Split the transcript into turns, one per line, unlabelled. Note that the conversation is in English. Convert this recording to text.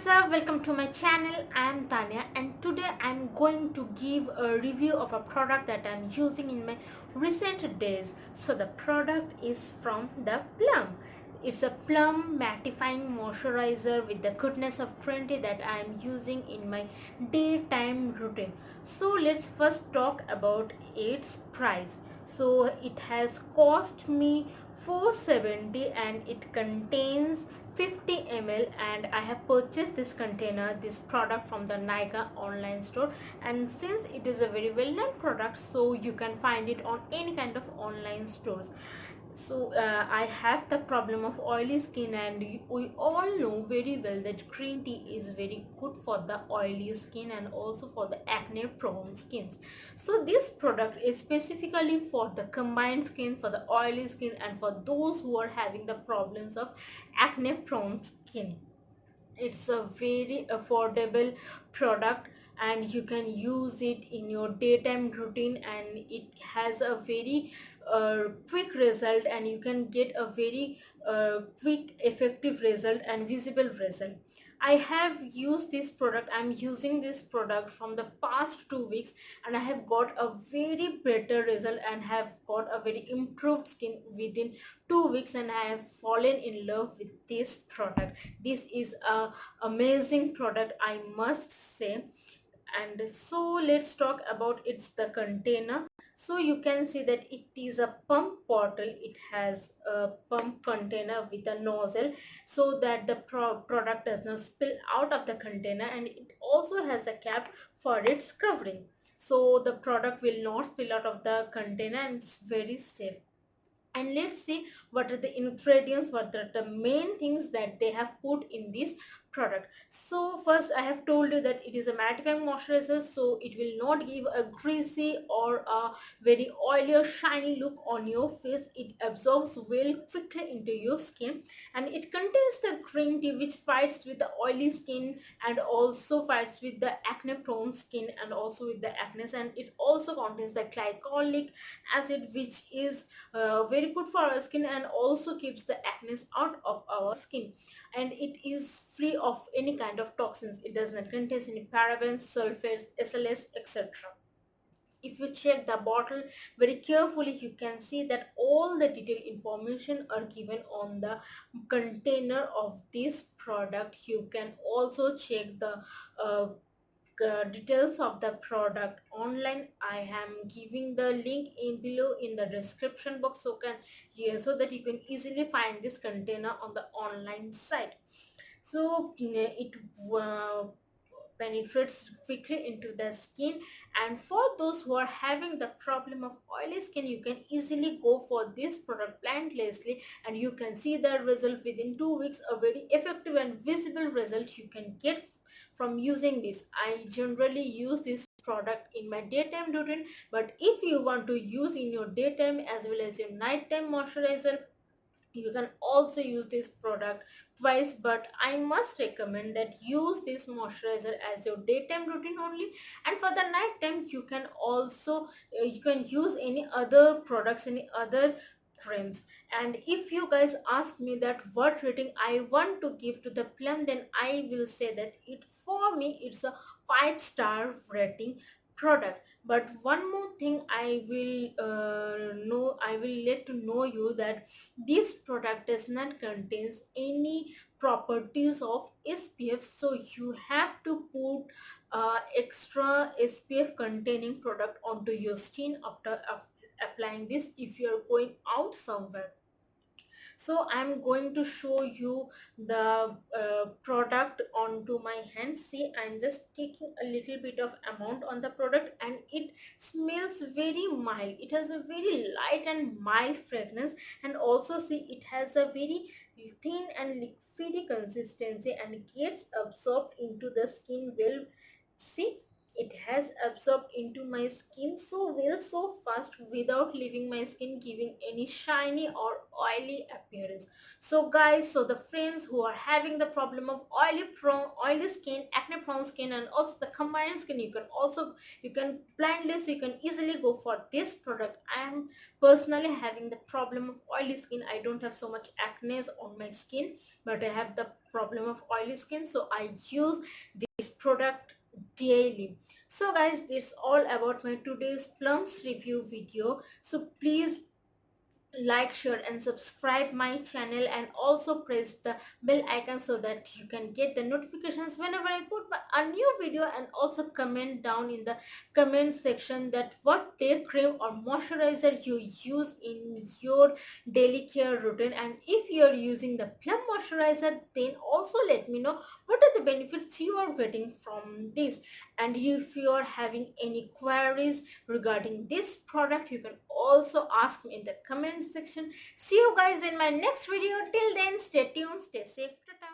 what's up? Welcome to my channel. I am Tanya and today I'm going to give a review of a product that I'm using in my recent days. So the product is from the Plum. It's a Plum mattifying moisturizer with the goodness of 20 that I am using in my daytime routine. So let's first talk about its price. So it has cost me 470 and it contains 50 ml, and I have purchased this product from the Nykaa online store. And since it is a very well-known product, so you can find it on any kind of online stores. So I have the problem of oily skin, and we all know very well that green tea is very good for the oily skin and also for the acne prone skins. So this product is specifically for the combined skin, for the oily skin, and for those who are having the problems of acne prone skin. It's a very affordable product and you can use it in your daytime routine, and it has a very quick result, and you can get a very quick effective result and visible result. I have used this product. I'm using this product from the past 2 weeks, and I have got a very better result and have got a very improved skin within 2 weeks, and I have fallen in love with this product. This is a amazing product, I must say. And so let's talk about the container. So you can see that it is a pump bottle. It has a pump container with a nozzle so that the product does not spill out of the container, and it also has a cap for its covering, so the product will not spill out of the container and it's very safe. And let's see what are the ingredients, what are the main things that they have put in this product. So first, I have told you that it is a mattifying moisturizer, so it will not give a greasy or a very oily or shiny look on your face. It absorbs well quickly into your skin, and it contains the green tea which fights with the oily skin and also fights with the acne prone skin and also with the acne. And it also contains the glycolic acid which is very good for our skin and also keeps the acne out of our skin. And it is free of any kind of toxins. It does not contain any parabens, sulfates, SLS, etc. If you check the bottle very carefully, you can see that all the detailed information are given on the container of this product. You can also check the uh, details of the product online. I am giving the link in below in the description box, so can here so that you can easily find this container on the online site. So it penetrates quickly into the skin, and for those who are having the problem of oily skin, you can easily go for this product blindlessly, and you can see the result within 2 weeks. A very effective and visible result you can get from using this. I generally use this product in my daytime routine, but if you want to use in your daytime as well as your nighttime moisturizer, you can also use this product twice. But I must recommend that use this moisturizer as your daytime routine only, and for the night time you can also you can use any other products, any other creams. And if you guys ask me that what rating I want to give to the Plum, then I will say that it for me it's a 5-star rating product. But one more thing I will know, I will let to know you that this product does not contains any properties of SPF, so you have to put extra SPF containing product onto your skin after applying this if you are going out somewhere. So I'm going to show you the product onto my hand. See, I'm just taking a little bit of amount on the product, and it smells very mild. It has a very light and mild fragrance, and also see it has a very thin and liquidy consistency and gets absorbed into the skin well. See, it has absorbed into my skin so well, so fast, without leaving my skin giving any shiny or oily appearance. So guys, so the friends who are having the problem of oily skin, acne prone skin, and also the combined skin, you can blindly, so you can easily go for this product. I am personally having the problem of oily skin. I don't have so much acne on my skin, but I have the problem of oily skin, so I use this product daily. So guys, this all about my today's plums review video. So please like, share and subscribe my channel, and also press the bell icon so that you can get the notifications whenever I put a new video. And also comment down in the comment section that what day cream or moisturizer you use in your daily care routine, and if you are using the plum moisturizer, then also let me know what are the benefits you are getting from this. And if you are having any queries regarding this product, you can also ask me in the comment section. See you guys in my next video. Till then, stay tuned, stay safe. Ta-ta.